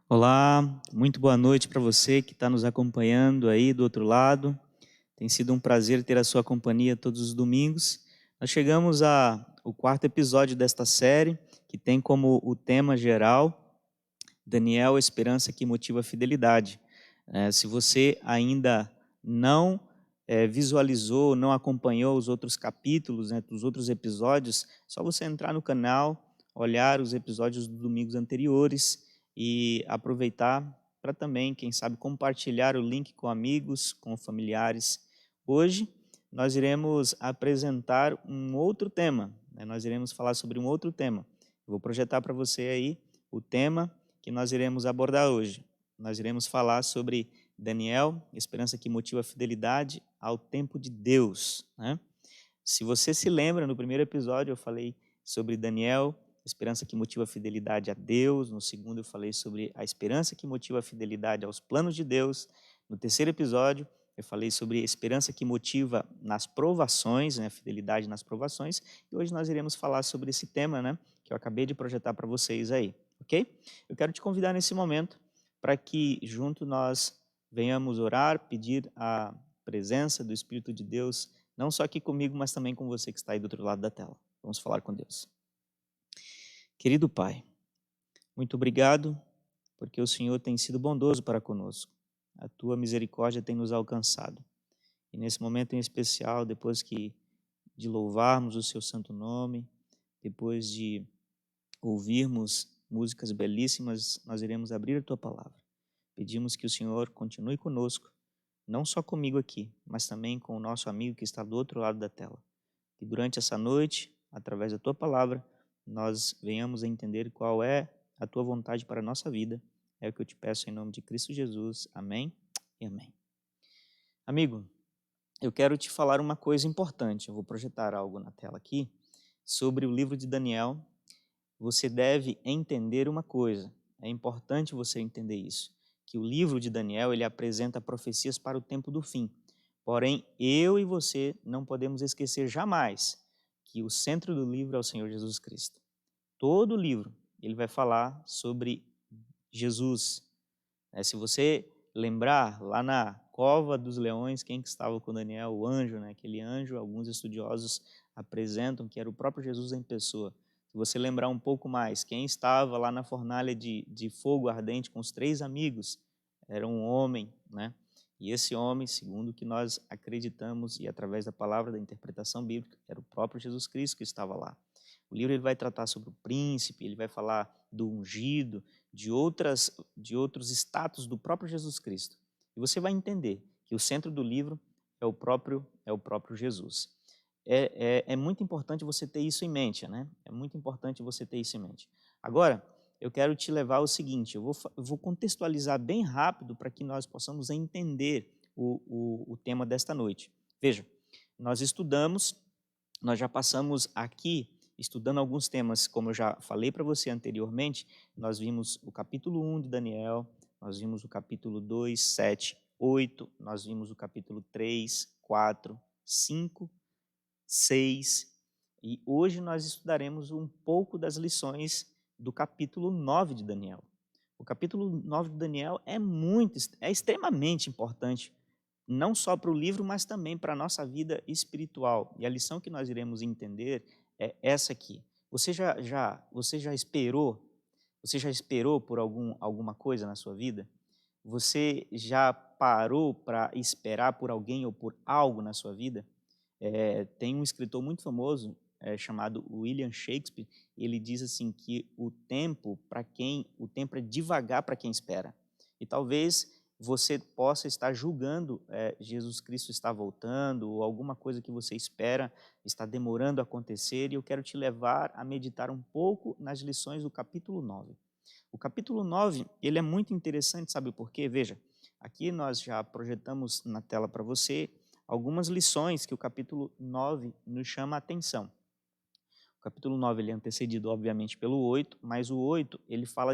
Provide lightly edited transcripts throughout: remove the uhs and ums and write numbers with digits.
Olá, muito boa noite para você que está nos acompanhando aí do outro lado. Tem sido um prazer ter a sua companhia todos os domingos. Nós chegamos ao quarto episódio desta série, que tem como o tema geral Daniel, a esperança que motiva a fidelidade. Se você ainda não visualizou, não acompanhou os outros capítulos, os outros episódios, só você entrar no canal, olhar os episódios dos domingos anteriores e aproveitar para também, quem sabe, compartilhar o link com amigos, com familiares. Hoje nós iremos apresentar um outro tema, nós iremos falar sobre um outro tema. Eu vou projetar para você aí o tema que nós iremos abordar hoje. Nós iremos falar sobre Daniel, esperança que motiva a fidelidade ao tempo de Deus. Se você se lembra, no primeiro episódio eu falei sobre Daniel, esperança que motiva a fidelidade a Deus. No segundo eu falei sobre a esperança que motiva a fidelidade aos planos de Deus. No terceiro episódio eu falei sobre a esperança que motiva nas provações, a fidelidade nas provações. E hoje nós iremos falar sobre esse tema, que eu acabei de projetar para vocês aí, ok? Eu quero te convidar nesse momento para que junto nós venhamos orar, pedir a presença do Espírito de Deus, não só aqui comigo, mas também com você que está aí do outro lado da tela. Vamos falar com Deus. Querido Pai, muito obrigado, porque o Senhor tem sido bondoso para conosco. A Tua misericórdia tem nos alcançado. E nesse momento em especial, depois de louvarmos o Seu santo nome, depois de ouvirmos músicas belíssimas, nós iremos abrir a Tua palavra. Pedimos que o Senhor continue conosco, não só comigo aqui, mas também com o nosso amigo que está do outro lado da tela. Que durante essa noite, através da Tua palavra, nós venhamos a entender qual é a Tua vontade para a nossa vida. É o que eu te peço em nome de Cristo Jesus. Amém e amém. Amigo, eu quero te falar uma coisa importante. Eu vou projetar algo na tela aqui sobre o livro de Daniel. Você deve entender uma coisa. É importante você entender isso. Que o livro de Daniel, ele apresenta profecias para o tempo do fim. Porém, eu e você não podemos esquecer jamais que o centro do livro é o Senhor Jesus Cristo. Todo o livro, ele vai falar sobre Jesus. Se você lembrar, lá na cova dos leões, quem que estava com Daniel? O anjo, aquele anjo, alguns estudiosos apresentam que era o próprio Jesus em pessoa. Se você lembrar um pouco mais, quem estava lá na fornalha de fogo ardente com os 3 amigos, era um homem, E esse homem, segundo o que nós acreditamos e através da palavra da interpretação bíblica, era o próprio Jesus Cristo que estava lá. O livro ele vai tratar sobre o príncipe, ele vai falar do ungido, de outros status do próprio Jesus Cristo. E você vai entender que o centro do livro é o próprio Jesus. É muito importante você ter isso em mente, É muito importante você ter isso em mente. Agora, eu quero te levar ao seguinte, eu vou contextualizar bem rápido para que nós possamos entender o tema desta noite. Veja, nós já passamos aqui estudando alguns temas, como eu já falei para você anteriormente, nós vimos o capítulo 1 de Daniel, nós vimos o capítulo 2, 7, 8, nós vimos o capítulo 3, 4, 5, 6, e hoje nós estudaremos um pouco das lições do capítulo 9 de Daniel. O capítulo 9 de Daniel é extremamente importante, não só para o livro, mas também para a nossa vida espiritual. E a lição que nós iremos entender é essa aqui. Você já esperou? Você já esperou por alguma coisa na sua vida? Você já parou para esperar por alguém ou por algo na sua vida? Tem um escritor muito famoso chamado William Shakespeare. Ele diz assim que o tempo é devagar para quem espera. E talvez você possa estar julgando Jesus Cristo está voltando ou alguma coisa que você espera está demorando a acontecer, e eu quero te levar a meditar um pouco nas lições do capítulo 9. O capítulo 9, ele é muito interessante, sabe por quê? Veja, aqui nós já projetamos na tela para você algumas lições que o capítulo 9 nos chama a atenção. O capítulo 9 ele é antecedido, obviamente, pelo 8, mas o 8 ele fala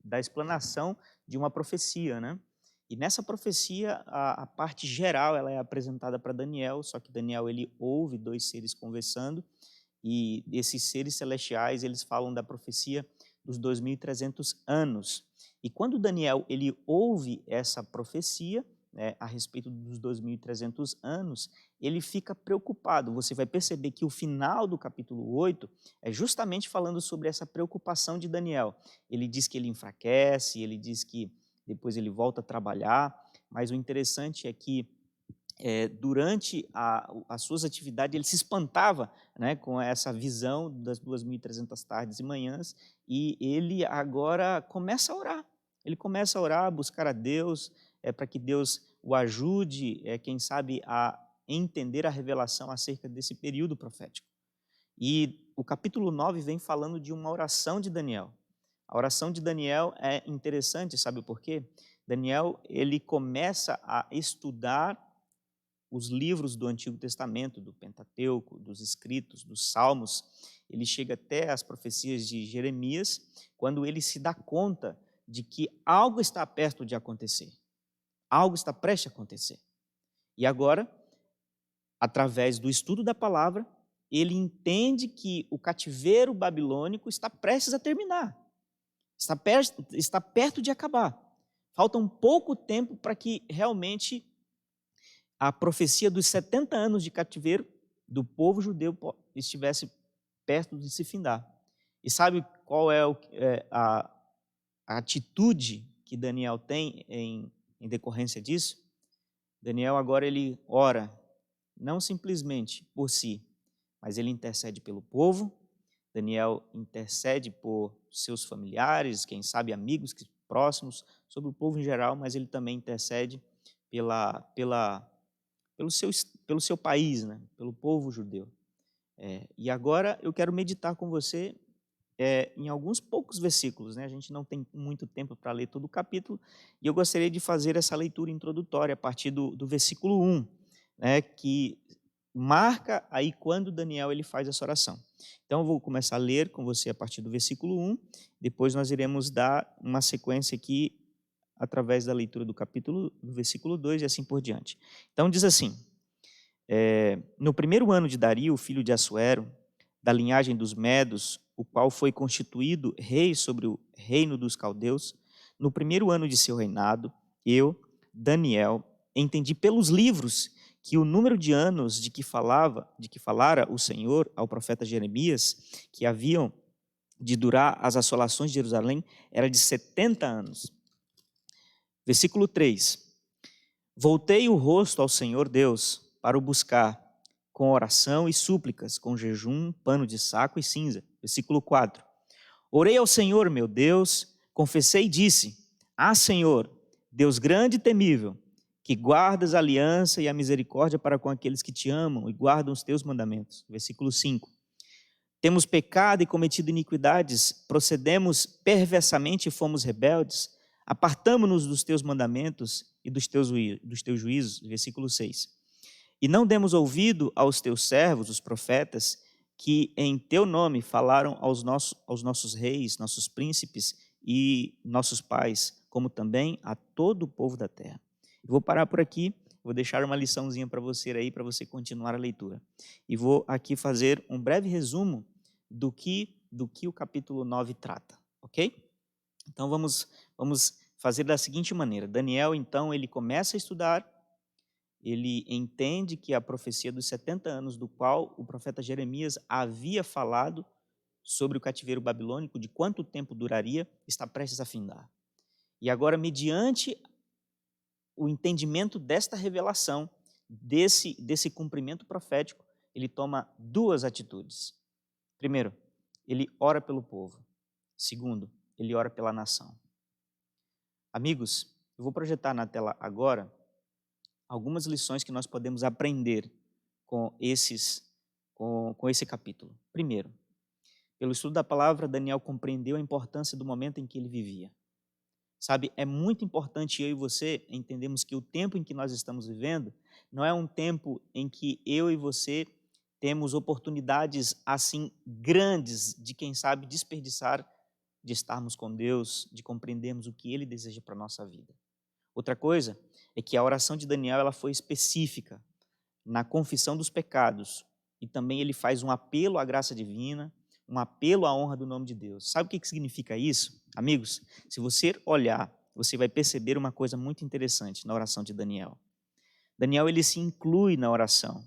da explanação de uma profecia, E nessa profecia, a parte geral ela é apresentada para Daniel, só que Daniel ele ouve 2 seres conversando, e esses seres celestiais eles falam da profecia os 2.300 anos. E quando Daniel ele ouve essa profecia, né, a respeito dos 2.300 anos, ele fica preocupado. Você vai perceber que o final do capítulo 8 é justamente falando sobre essa preocupação de Daniel. Ele diz que ele enfraquece, ele diz que depois ele volta a trabalhar, mas o interessante é que durante as suas atividades, ele se espantava, né, com essa visão das 2.300 tardes e manhãs, e ele agora começa a orar. Ele começa a orar, a buscar a Deus, para que Deus o ajude, quem sabe, a entender a revelação acerca desse período profético. E o capítulo 9 vem falando de uma oração de Daniel. A oração de Daniel é interessante, sabe por quê? Daniel, ele começa a estudar os livros do Antigo Testamento, do Pentateuco, dos escritos, dos Salmos. Ele chega até as profecias de Jeremias, quando ele se dá conta de que algo está perto de acontecer. Algo está prestes a acontecer. E agora, através do estudo da palavra, ele entende que o cativeiro babilônico está prestes a terminar. Está perto de acabar. Falta um pouco tempo para que realmente a profecia dos 70 anos de cativeiro do povo judeu estivesse perto de se findar. E sabe qual é a atitude que Daniel tem em decorrência disso? Daniel agora ele ora, não simplesmente por si, mas ele intercede pelo povo. Daniel intercede por seus familiares, quem sabe amigos próximos, sobre o povo em geral, mas ele também intercede pelo seu país, né? Pelo povo judeu. E agora eu quero meditar com você em alguns poucos versículos, né? A gente não tem muito tempo para ler todo o capítulo, e eu gostaria de fazer essa leitura introdutória a partir do versículo 1, né? Que marca aí quando Daniel ele faz essa oração. Então eu vou começar a ler com você a partir do versículo 1, depois nós iremos dar uma sequência aqui através da leitura do versículo 2 e assim por diante. Então diz assim: no primeiro ano de Dario, filho de Assuero, da linhagem dos Medos, o qual foi constituído rei sobre o reino dos caldeus, no primeiro ano de seu reinado, eu, Daniel, entendi pelos livros que o número de anos de que falara o Senhor ao profeta Jeremias, que haviam de durar as assolações de Jerusalém, era de 70 anos. Versículo 3. Voltei o rosto ao Senhor Deus para o buscar, com oração e súplicas, com jejum, pano de saco e cinza. Versículo 4. Orei ao Senhor, meu Deus, confessei e disse: Senhor, Deus grande e temível, que guardas a aliança e a misericórdia para com aqueles que te amam e guardam os teus mandamentos. Versículo 5. Temos pecado e cometido iniquidades, procedemos perversamente e fomos rebeldes, apartamo-nos dos teus mandamentos e dos teus juízos. Versículo 6. E não demos ouvido aos teus servos, os profetas, que em teu nome falaram aos nossos reis, nossos príncipes e nossos pais, como também a todo o povo da terra. Eu vou parar por aqui, vou deixar uma liçãozinha para você aí, para você continuar a leitura. E vou aqui fazer um breve resumo do que o capítulo 9 trata, ok? Então vamos fazer da seguinte maneira. Daniel, então, ele começa a estudar, ele entende que a profecia dos 70 anos, do qual o profeta Jeremias havia falado sobre o cativeiro babilônico, de quanto tempo duraria, está prestes a findar. E agora, mediante o entendimento desta revelação, desse cumprimento profético, ele toma duas atitudes. Primeiro, ele ora pelo povo. Segundo, ele ora pela nação. Amigos, eu vou projetar na tela agora algumas lições que nós podemos aprender com esse capítulo. Primeiro, pelo estudo da palavra, Daniel compreendeu a importância do momento em que ele vivia. Sabe, é muito importante eu e você entendermos que o tempo em que nós estamos vivendo não é um tempo em que eu e você temos oportunidades assim grandes de, quem sabe, desperdiçar, de estarmos com Deus, de compreendermos o que Ele deseja para a nossa vida. Outra coisa é que a oração de Daniel ela foi específica na confissão dos pecados, e também ele faz um apelo à graça divina, um apelo à honra do nome de Deus. Sabe o que significa isso? Amigos, se você olhar, você vai perceber uma coisa muito interessante na oração de Daniel. Daniel, ele se inclui na oração.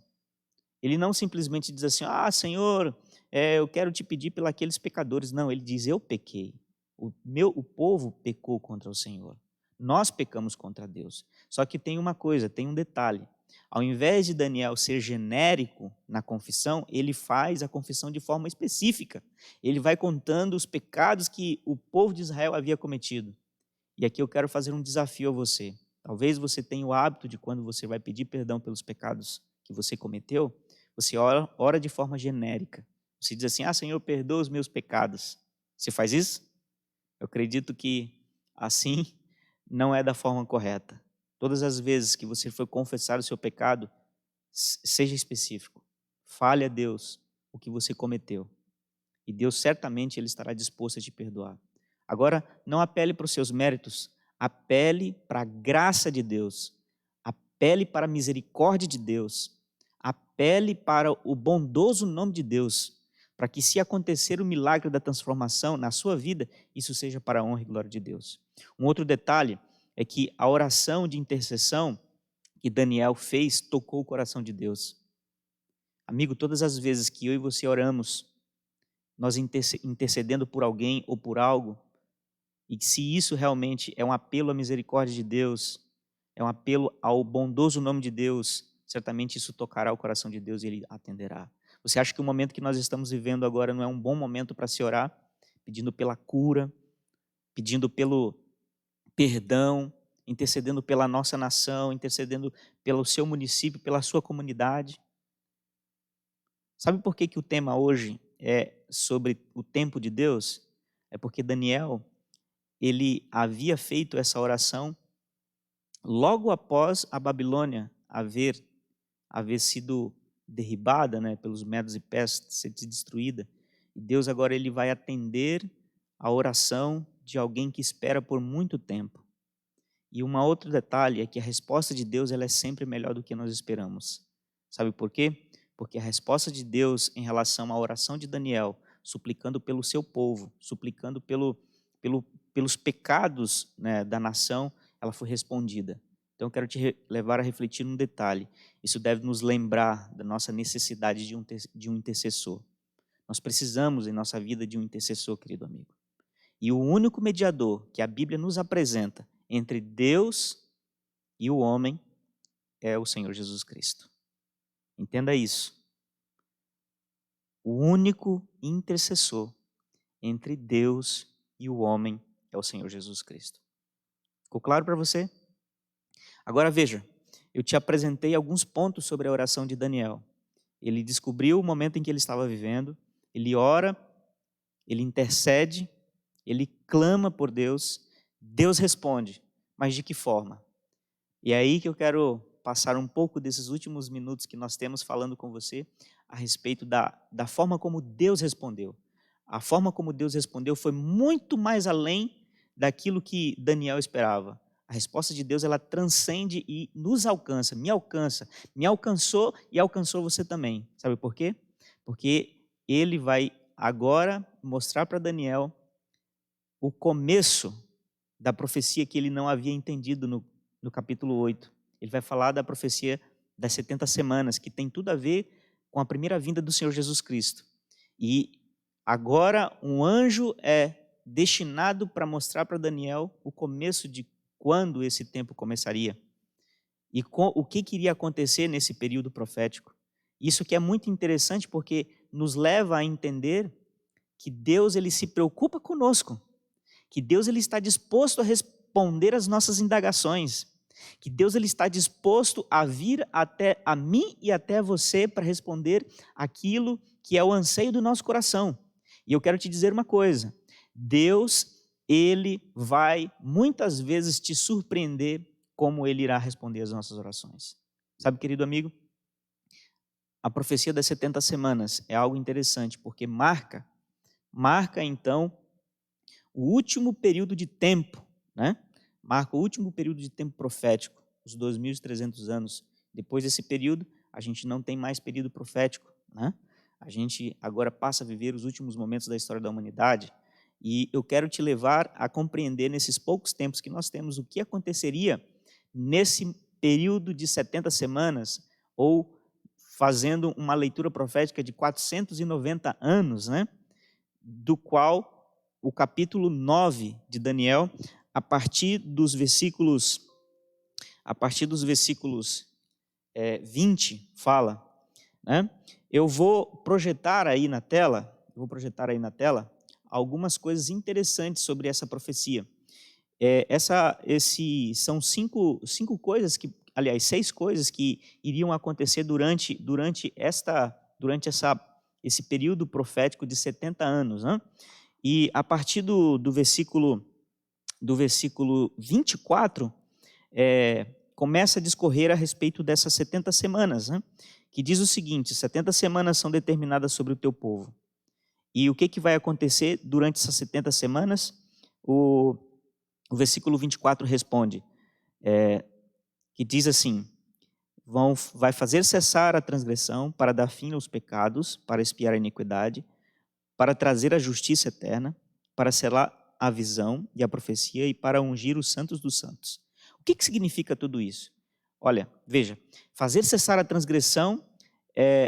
Ele não simplesmente diz assim, Senhor, eu quero te pedir pelos aqueles pecadores. Não, ele diz, eu pequei. O povo pecou contra o Senhor. Nós pecamos contra Deus. Só que tem uma coisa, tem um detalhe. Ao invés de Daniel ser genérico na confissão, ele faz a confissão de forma específica. Ele vai contando os pecados que o povo de Israel havia cometido. E aqui eu quero fazer um desafio a você. Talvez você tenha o hábito de, quando você vai pedir perdão pelos pecados que você cometeu, você ora de forma genérica. Você diz assim, Senhor, perdoa os meus pecados. Você faz isso? Eu acredito que assim não é da forma correta. Todas as vezes que você for confessar o seu pecado, seja específico. Fale a Deus o que você cometeu. E Deus certamente ele estará disposto a te perdoar. Agora, não apele para os seus méritos, apele para a graça de Deus. Apele para a misericórdia de Deus. Apele para o bondoso nome de Deus, para que, se acontecer o milagre da transformação na sua vida, isso seja para a honra e glória de Deus. Um outro detalhe é que a oração de intercessão que Daniel fez tocou o coração de Deus. Amigo, todas as vezes que eu e você oramos, nós intercedendo por alguém ou por algo, e que, se isso realmente é um apelo à misericórdia de Deus, é um apelo ao bondoso nome de Deus, certamente isso tocará o coração de Deus e ele atenderá. Você acha que o momento que nós estamos vivendo agora não é um bom momento para se orar? Pedindo pela cura, pedindo pelo perdão, intercedendo pela nossa nação, intercedendo pelo seu município, pela sua comunidade. Sabe por que o tema hoje é sobre o tempo de Deus? É porque Daniel, ele havia feito essa oração logo após a Babilônia haver sido derribada, pelos medos e persas, ser destruída. E Deus agora ele vai atender a oração de alguém que espera por muito tempo. E um outro detalhe é que a resposta de Deus ela é sempre melhor do que nós esperamos. Sabe por quê? Porque a resposta de Deus em relação à oração de Daniel, suplicando pelo seu povo, suplicando pelos pecados, da nação, ela foi respondida. Então eu quero te levar a refletir num detalhe. Isso deve nos lembrar da nossa necessidade de um intercessor. Nós precisamos em nossa vida de um intercessor, querido amigo. E o único mediador que a Bíblia nos apresenta entre Deus e o homem é o Senhor Jesus Cristo. Entenda isso. O único intercessor entre Deus e o homem é o Senhor Jesus Cristo. Ficou claro para você? Agora veja, eu te apresentei alguns pontos sobre a oração de Daniel. Ele descobriu o momento em que ele estava vivendo, ele ora, ele intercede, ele clama por Deus, Deus responde, mas de que forma? E é aí que eu quero passar um pouco desses últimos minutos que nós temos falando com você a respeito da forma como Deus respondeu. A forma como Deus respondeu foi muito mais além daquilo que Daniel esperava. A resposta de Deus ela transcende e nos alcança, me alcançou e alcançou você também. Sabe por quê? Porque ele vai agora mostrar para Daniel o começo da profecia que ele não havia entendido no capítulo 8. Ele vai falar da profecia das 70 semanas, que tem tudo a ver com a primeira vinda do Senhor Jesus Cristo. E agora um anjo é destinado para mostrar para Daniel o começo de quando esse tempo começaria. E o que iria acontecer nesse período profético. Isso que é muito interessante porque nos leva a entender que Deus ele se preocupa conosco. Que Deus ele está disposto a responder às nossas indagações, que Deus ele está disposto a vir até a mim e até você para responder aquilo que é o anseio do nosso coração. E eu quero te dizer uma coisa, Deus ele vai muitas vezes te surpreender como ele irá responder às nossas orações. Sabe, querido amigo, a profecia das 70 semanas é algo interessante, porque marca então o último período de tempo, marca o último período de tempo profético, os 2.300 anos. Depois desse período, a gente não tem mais período profético, A gente agora passa a viver os últimos momentos da história da humanidade e eu quero te levar a compreender nesses poucos tempos que nós temos o que aconteceria nesse período de 70 semanas ou fazendo uma leitura profética de 490 anos, né? Do qual o capítulo 9 de Daniel, a partir dos versículos 20 fala, né? Eu vou projetar aí na tela, algumas coisas interessantes sobre essa profecia. São cinco coisas que, aliás, 6 coisas que iriam acontecer durante esse período profético de 70 anos, né? E a partir do versículo 24, começa a discorrer a respeito dessas 70 semanas, né? Que diz o seguinte: 70 semanas são determinadas sobre o teu povo. E o que vai acontecer durante essas 70 semanas? O versículo 24 responde, que diz assim: vai fazer cessar a transgressão, para dar fim aos pecados, para expiar a iniquidade, para trazer a justiça eterna, para selar a visão e a profecia e para ungir os santos dos santos. O que significa tudo isso? Olha, veja, fazer cessar a transgressão,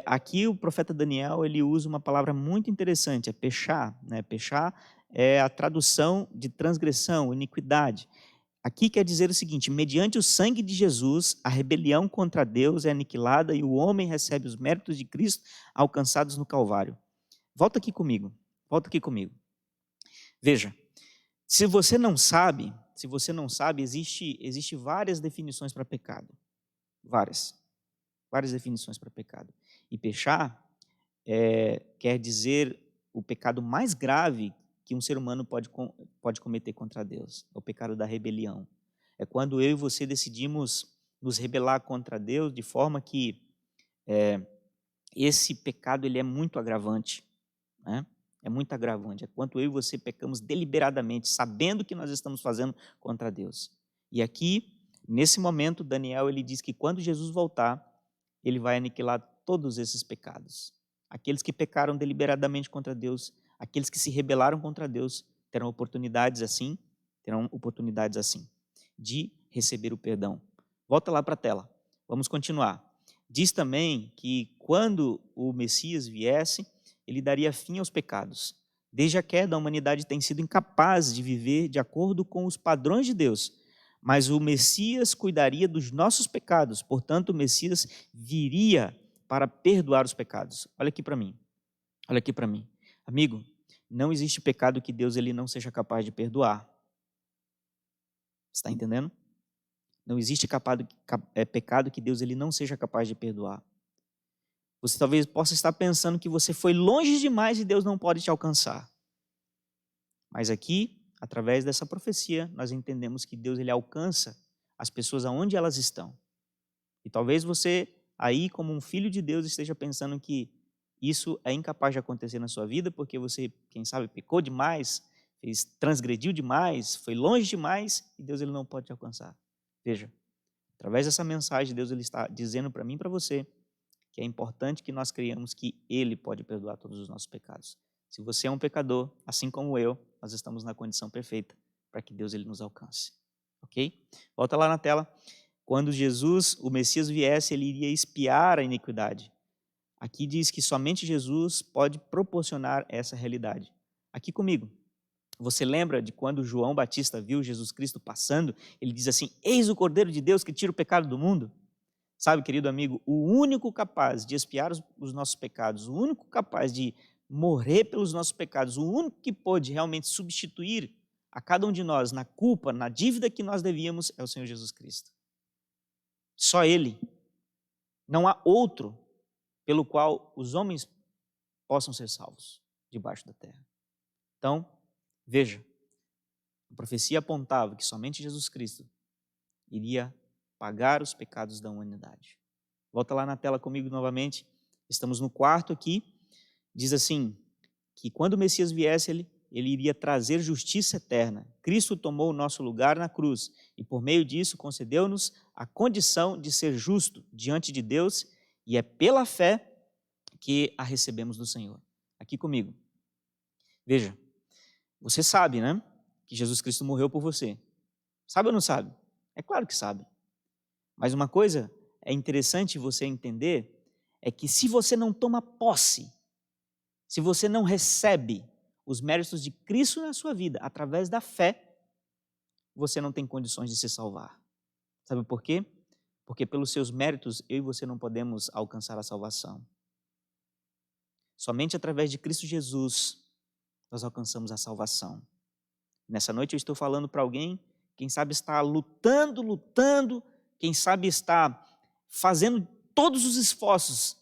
aqui o profeta Daniel ele usa uma palavra muito interessante, é pechá, né? Pechá é a tradução de transgressão, iniquidade. Aqui quer dizer o seguinte: mediante o sangue de Jesus, a rebelião contra Deus é aniquilada e o homem recebe os méritos de Cristo alcançados no Calvário. Volta aqui comigo. Veja, se você não sabe, existe várias definições para pecado. Várias definições para pecado. E pechá quer dizer o pecado mais grave que um ser humano pode cometer contra Deus. É o pecado da rebelião. É quando eu e você decidimos nos rebelar contra Deus de forma que esse pecado ele é muito agravante, né? É muito agravante. É quando eu e você pecamos deliberadamente, sabendo que nós estamos fazendo contra Deus. E aqui, nesse momento, Daniel ele diz que quando Jesus voltar, ele vai aniquilar todos esses pecados. Aqueles que pecaram deliberadamente contra Deus, aqueles que se rebelaram contra Deus, terão oportunidades assim de receber o perdão. Volta lá para a tela. Vamos continuar. Diz também que quando o Messias viesse, ele daria fim aos pecados. Desde a queda, a humanidade tem sido incapaz de viver de acordo com os padrões de Deus, mas o Messias cuidaria dos nossos pecados, portanto, o Messias viria para perdoar os pecados. Olha aqui para mim. Amigo, não existe pecado que Deus ele não seja capaz de perdoar. Está entendendo? Não existe pecado que Deus ele não seja capaz de perdoar. Você talvez possa estar pensando que você foi longe demais e Deus não pode te alcançar. Mas aqui, através dessa profecia, nós entendemos que Deus ele alcança as pessoas aonde elas estão. E talvez você aí, como um filho de Deus, esteja pensando que isso é incapaz de acontecer na sua vida porque você, quem sabe, pecou demais, transgrediu demais, foi longe demais e Deus ele não pode te alcançar. Veja, através dessa mensagem, Deus ele está dizendo para mim e para você que é importante que nós creiamos que Ele pode perdoar todos os nossos pecados. Se você é um pecador, assim como eu, nós estamos na condição perfeita para que Deus ele nos alcance. Ok? Volta lá na tela. Quando Jesus, o Messias, viesse, ele iria expiar a iniquidade. Aqui diz que somente Jesus pode proporcionar essa realidade. Aqui comigo. Você lembra de quando João Batista viu Jesus Cristo passando? Ele diz assim: eis o Cordeiro de Deus que tira o pecado do mundo. Sabe, querido amigo, o único capaz de expiar os nossos pecados, o único capaz de morrer pelos nossos pecados, o único que pode realmente substituir a cada um de nós na culpa, na dívida que nós devíamos, é o Senhor Jesus Cristo. Só Ele. Não há outro pelo qual os homens possam ser salvos debaixo da terra. Então, veja, a profecia apontava que somente Jesus Cristo iria pagar os pecados da humanidade. Volta lá na tela comigo novamente. Estamos no quarto aqui. Diz assim, que quando o Messias viesse, ele iria trazer justiça eterna. Cristo tomou o nosso lugar na cruz e por meio disso concedeu-nos a condição de ser justo diante de Deus e é pela fé porque a recebemos do Senhor. Aqui comigo. Veja, você sabe, né, que Jesus Cristo morreu por você. Sabe ou não sabe? É claro que sabe. Mas uma coisa é interessante você entender, é que se você não toma posse, se você não recebe os méritos de Cristo na sua vida através da fé, você não tem condições de se salvar. Sabe por quê? Porque pelos seus méritos, eu e você não podemos alcançar a salvação. Somente através de Cristo Jesus, nós alcançamos a salvação. Nessa noite eu estou falando para alguém, quem sabe está lutando, quem sabe está fazendo todos os esforços,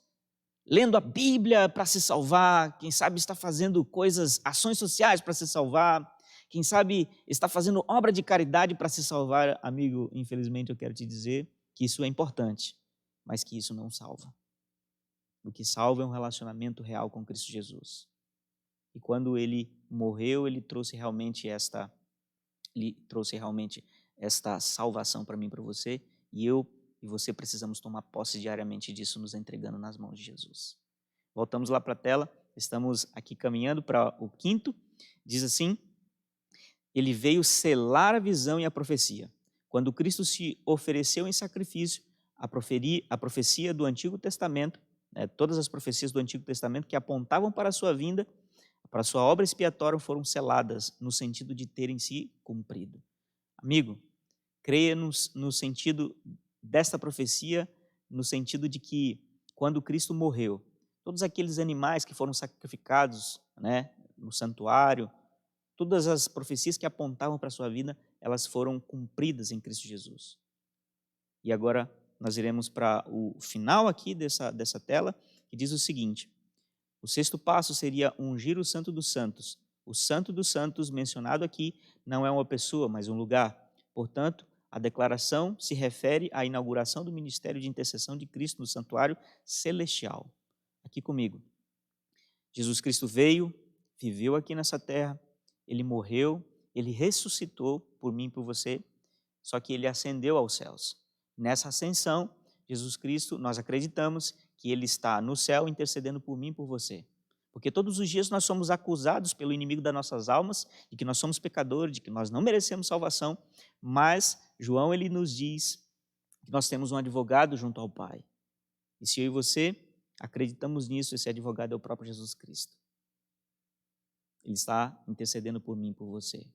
lendo a Bíblia para se salvar, quem sabe está fazendo ações sociais para se salvar, quem sabe está fazendo obra de caridade para se salvar. Amigo, infelizmente eu quero te dizer que isso é importante, mas que isso não salva. O que salva é um relacionamento real com Cristo Jesus. E quando ele morreu, ele trouxe realmente esta salvação para mim e para você, e eu e você precisamos tomar posse diariamente disso, nos entregando nas mãos de Jesus. Voltamos lá para a tela, estamos aqui caminhando para o 5º, diz assim: ele veio selar a visão e a profecia. Quando Cristo se ofereceu em sacrifício, a profecia do Antigo Testamento, todas as profecias do Antigo Testamento que apontavam para a sua vinda, para a sua obra expiatória, foram seladas no sentido de terem se cumprido. Amigo, creia no sentido desta profecia, no sentido de que quando Cristo morreu, todos aqueles animais que foram sacrificados, no santuário, todas as profecias que apontavam para a sua vida, elas foram cumpridas em Cristo Jesus. E agora nós iremos para o final aqui dessa tela, que diz o seguinte: o 6º passo seria ungir o Santo dos Santos. O Santo dos Santos mencionado aqui não é uma pessoa, mas um lugar. Portanto, a declaração se refere à inauguração do ministério de intercessão de Cristo no santuário celestial. Aqui comigo. Jesus Cristo veio, viveu aqui nessa terra, ele morreu, ele ressuscitou por mim e por você, só que ele ascendeu aos céus. Nessa ascensão, Jesus Cristo, nós acreditamos que ele está no céu intercedendo por mim e por você. Porque todos os dias nós somos acusados pelo inimigo das nossas almas, de que nós somos pecadores, de que nós não merecemos salvação, mas João ele nos diz que nós temos um advogado junto ao Pai. E se eu e você acreditamos nisso, esse advogado é o próprio Jesus Cristo. Ele está intercedendo por mim e por você.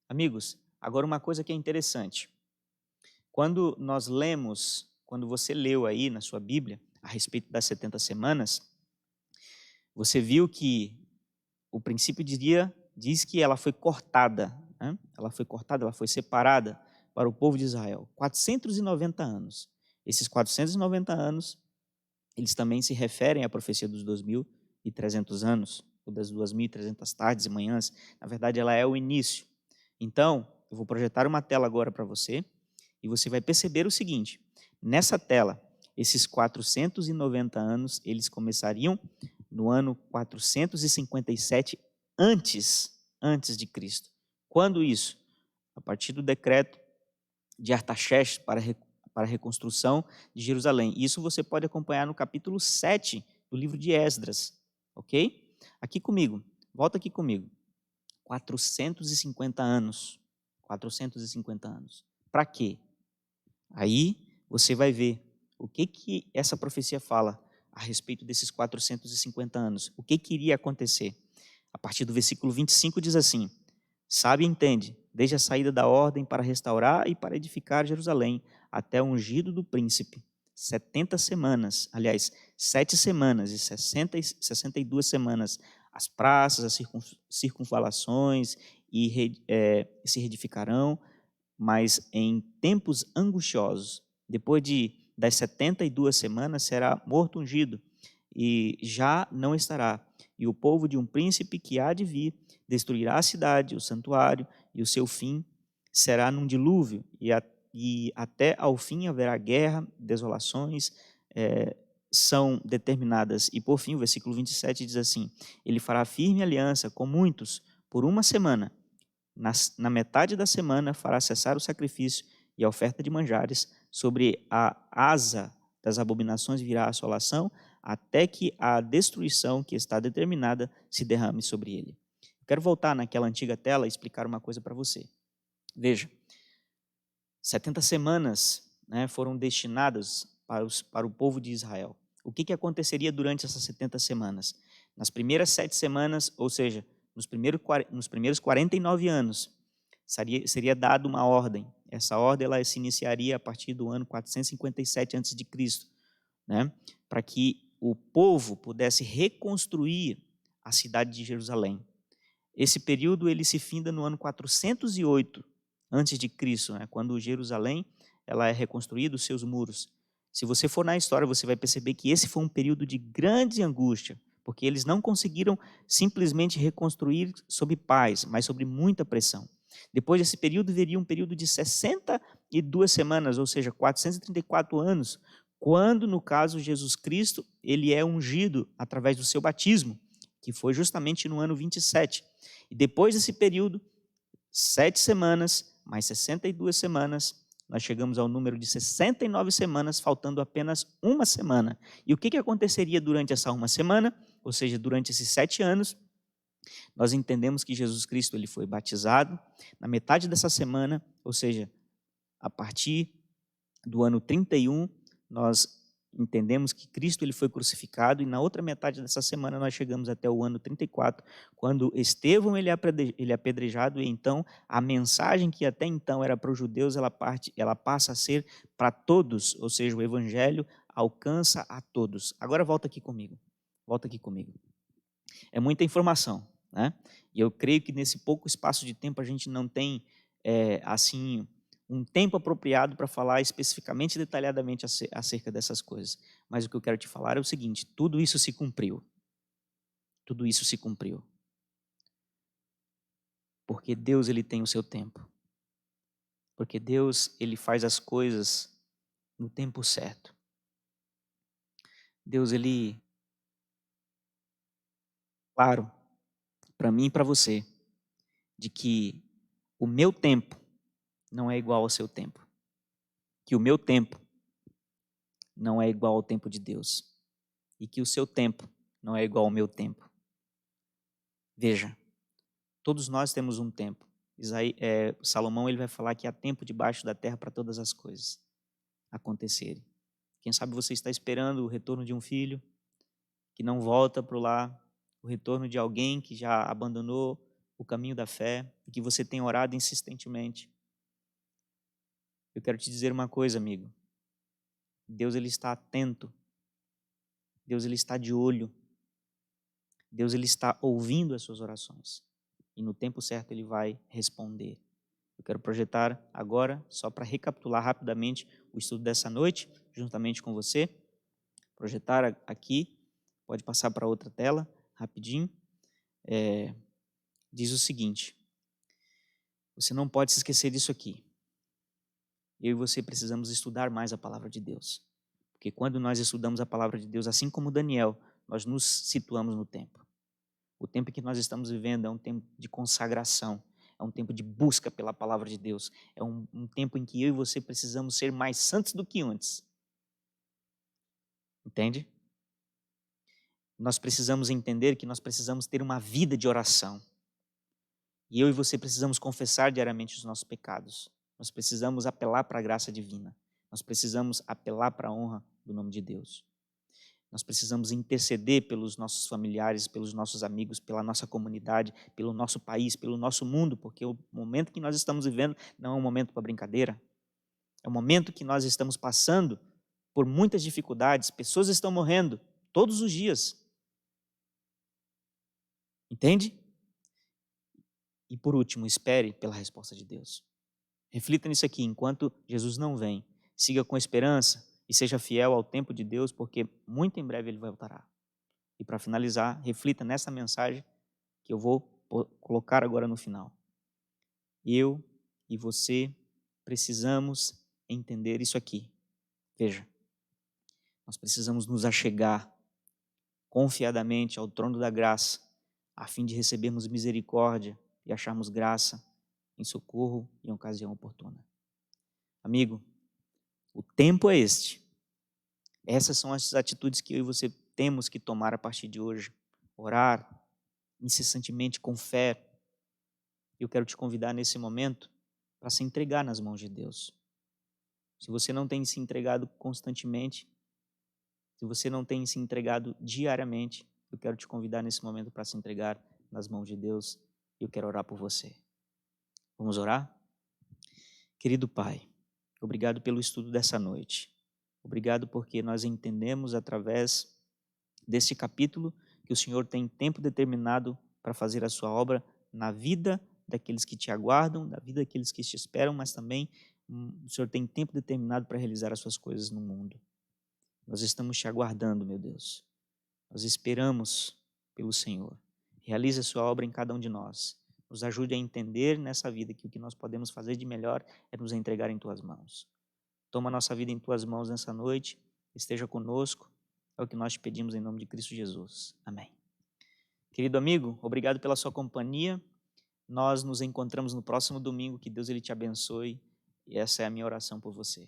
Amigos, agora uma coisa que é interessante. Quando você leu aí na sua Bíblia a respeito das 70 semanas, você viu que o princípio diz que ela foi cortada, né? Ela foi separada para o povo de Israel. 490 anos. Esses 490 anos, eles também se referem à profecia dos 2.300 anos, ou das 2.300 tardes e manhãs. Na verdade, ela é o início. Então, eu vou projetar uma tela agora para você, e você vai perceber o seguinte: nessa tela, esses 490 anos, eles começariam no ano 457 antes de Cristo. Quando isso? A partir do decreto de Artaxerxes para a reconstrução de Jerusalém. Isso você pode acompanhar no capítulo 7 do livro de Esdras, ok? Aqui comigo, volta aqui comigo. 450 anos. 450 anos. Para quê? Aí você vai ver o que essa profecia fala a respeito desses 450 anos. O que iria acontecer? A partir do versículo 25 diz assim: sabe e entende, desde a saída da ordem para restaurar e para edificar Jerusalém, até o ungido do príncipe, 70 semanas, aliás, 7 semanas e 62 semanas, as praças, as circunvalações se reedificarão, mas em tempos angustiosos. Depois das 72 semanas será morto ungido, e já não estará. E o povo de um príncipe que há de vir destruirá a cidade, o santuário, e o seu fim será num dilúvio, e até ao fim haverá guerra, desolações são determinadas. E por fim, o versículo 27 diz assim: ele fará firme aliança com muitos por uma semana. Na metade da semana fará cessar o sacrifício e a oferta de manjares. Sobre a asa das abominações virá a assolação, até que a destruição que está determinada se derrame sobre ele. Quero voltar naquela antiga tela e explicar uma coisa para você. Veja, 70 semanas, né, foram destinadas para o povo de Israel. O que aconteceria durante essas 70 semanas? Nas primeiras 7 semanas, ou seja, nos primeiros 49 anos, seria dada uma ordem. Essa ordem ela se iniciaria a partir do ano 457 a.C., né, para que o povo pudesse reconstruir a cidade de Jerusalém. Esse período ele se finda no ano 408 antes de Cristo, né, quando Jerusalém ela é reconstruída, os seus muros. Se você for na história, você vai perceber que esse foi um período de grande angústia, porque eles não conseguiram simplesmente reconstruir sob paz, mas sob muita pressão. Depois desse período, viria um período de 62 semanas, ou seja, 434 anos, quando, no caso, Jesus Cristo, ele é ungido através do seu batismo, que foi justamente no ano 27. E depois desse período, 7 semanas, mais 62 semanas, nós chegamos ao número de 69 semanas, faltando apenas uma semana. E o que aconteceria durante essa uma semana? Ou seja, durante esses 7 anos, nós entendemos que Jesus Cristo ele foi batizado. Na metade dessa semana, ou seja, a partir do ano 31, nós entendemos que Cristo ele foi crucificado, e na outra metade dessa semana nós chegamos até o ano 34, quando Estevão ele é apedrejado, e então a mensagem que até então era para os judeus, ela passa a ser para todos, ou seja, o evangelho alcança a todos. Agora volta aqui comigo. É muita informação, né? E eu creio que nesse pouco espaço de tempo a gente não tem, assim, um tempo apropriado para falar especificamente, detalhadamente acerca dessas coisas. Mas o que eu quero te falar é o seguinte: tudo isso se cumpriu. Tudo isso se cumpriu. Porque Deus ele tem o seu tempo. Porque Deus ele faz as coisas no tempo certo. Deus ele, claro, para mim e para você, de que o meu tempo não é igual ao seu tempo. Que o meu tempo não é igual ao tempo de Deus. E que o seu tempo não é igual ao meu tempo. Veja, todos nós temos um tempo. Salomão ele vai falar que há tempo debaixo da terra para todas as coisas acontecerem. Quem sabe você está esperando o retorno de um filho que não volta para o lar, o retorno de alguém que já abandonou o caminho da fé e que você tem orado insistentemente. Eu quero te dizer uma coisa, amigo. Deus ele está atento. Deus ele está de olho. Deus ele está ouvindo as suas orações. E no tempo certo ele vai responder. Eu quero projetar agora, só para recapitular rapidamente o estudo dessa noite, juntamente com você. Projetar aqui, pode passar para outra tela, rapidinho. Diz o seguinte: você não pode se esquecer disso aqui. Eu e você precisamos estudar mais a palavra de Deus. Porque quando nós estudamos a palavra de Deus, assim como Daniel, nós nos situamos no tempo. O tempo que nós estamos vivendo é um tempo de consagração, é um tempo de busca pela palavra de Deus, é um tempo em que eu e você precisamos ser mais santos do que antes. Entende? Nós precisamos entender que nós precisamos ter uma vida de oração. E eu e você precisamos confessar diariamente os nossos pecados. Nós precisamos apelar para a graça divina. Nós precisamos apelar para a honra do nome de Deus. Nós precisamos interceder pelos nossos familiares, pelos nossos amigos, pela nossa comunidade, pelo nosso país, pelo nosso mundo, porque o momento que nós estamos vivendo não é um momento para brincadeira. É um momento que nós estamos passando por muitas dificuldades, pessoas estão morrendo todos os dias. Entende? E por último, espere pela resposta de Deus. Reflita nisso aqui, enquanto Jesus não vem. Siga com esperança e seja fiel ao tempo de Deus, porque muito em breve Ele voltará. E para finalizar, reflita nessa mensagem que eu vou colocar agora no final. Eu e você precisamos entender isso aqui. Veja, nós precisamos nos achegar confiadamente ao trono da graça, a fim de recebermos misericórdia e acharmos graça em socorro e em ocasião oportuna. Amigo, o tempo é este. Essas são as atitudes que eu e você temos que tomar a partir de hoje. Orar incessantemente com fé. Eu quero te convidar nesse momento para se entregar nas mãos de Deus. Se você não tem se entregado constantemente, se você não tem se entregado diariamente, eu quero te convidar nesse momento para se entregar nas mãos de Deus. Eu quero orar por você. Vamos orar? Querido Pai, obrigado pelo estudo dessa noite. Obrigado porque nós entendemos através desse capítulo que o Senhor tem tempo determinado para fazer a sua obra na vida daqueles que te aguardam, na vida daqueles que te esperam, mas também o Senhor tem tempo determinado para realizar as suas coisas no mundo. Nós estamos te aguardando, meu Deus. Nós esperamos pelo Senhor. Realize a sua obra em cada um de nós. Nos ajude a entender nessa vida que o que nós podemos fazer de melhor é nos entregar em Tuas mãos. Toma a nossa vida em Tuas mãos nessa noite. Esteja conosco. É o que nós te pedimos em nome de Cristo Jesus. Amém. Querido amigo, obrigado pela sua companhia. Nós nos encontramos no próximo domingo. Que Deus ele te abençoe. E essa é a minha oração por você.